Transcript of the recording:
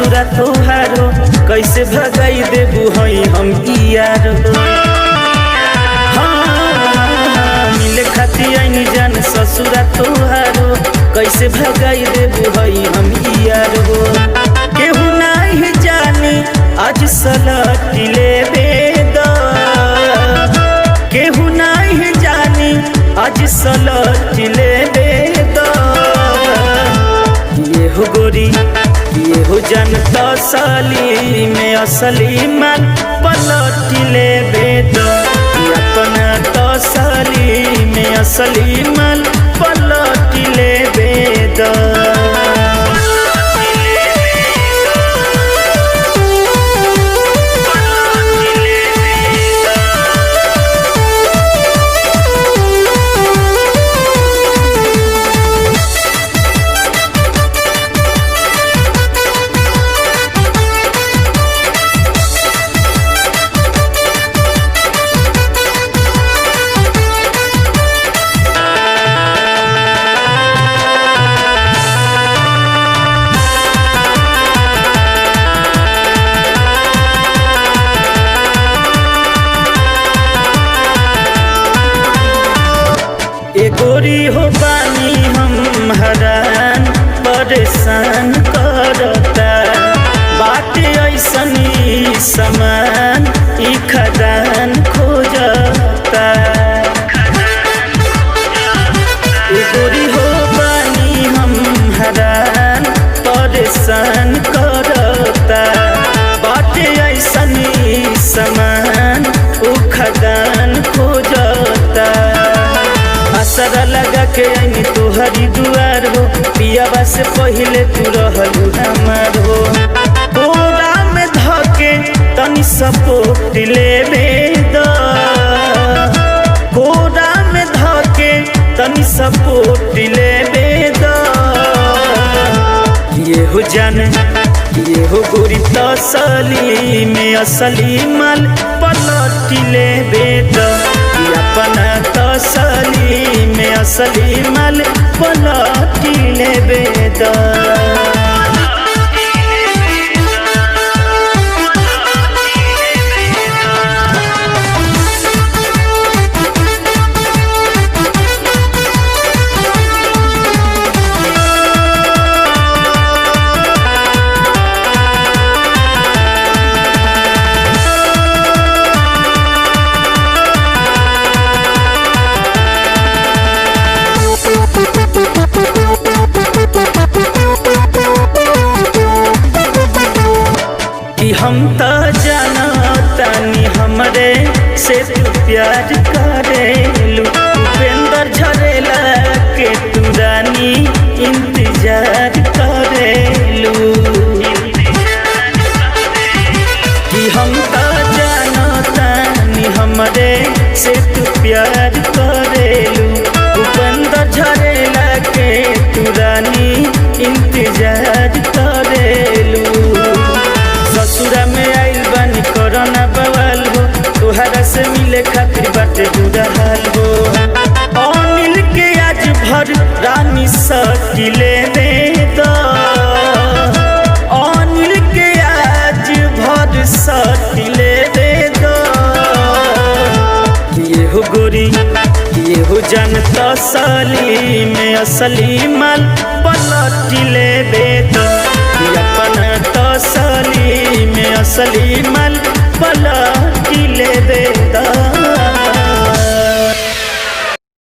ससुरा तोहारो कैसे भगाई देबू हई हम यार मिले खाती आईनी जान ससुरा तोहारो कैसे भगाई देबू हई हम यार हो केहू नहीं जानी आज सलटी लेबे द केहू नहीं जानी आज सलटी लेबे द ये हो गोरी ये हो जान तसली में असली माल पलटी लेबे द अपना तसली में असली माल पलटी लेबे द गोरी हो बानी हम हरान परेशान करता बाटे ऐसनी समान ई खदान खोजता गोरी हो बानी हम हरान परेशान करता बाटे ऐसनी समान ऊ खदान खोजता असरा लगा के आईनी तोहरी दुआर हो पियावा से पहले तू रहलू हमार हो कोरा में धके तनी सपोर्ट लेबे द कोरा में धके तनी सपोर्ट लेबे द ये हो जान ये हो गोरी तसली में असली माल पलटी लेबे द अपना तसली में असली माल पलटी लेबे द हम तो जानतानी हमरे से तू प्यार करेलू उपेंद्र झरेला के तू रानी इंतजार करेलू कि हम तो जानतानी हमरे से तू प्यार करेलू उपेंद्र झरेला के तू रानी इंतजार करेलू ससुरा में आइल बानी कोरोना बवाल हो तोहरा से मिले खातिर बाटे बुरा हाल हो अनिल के आज भर रानी सटी लेबे द अनिल के आज भर सटी लेबे द ये हो गोरी ये हो जान तसली में असली माल पलटी लेबे द अपना तसली में असली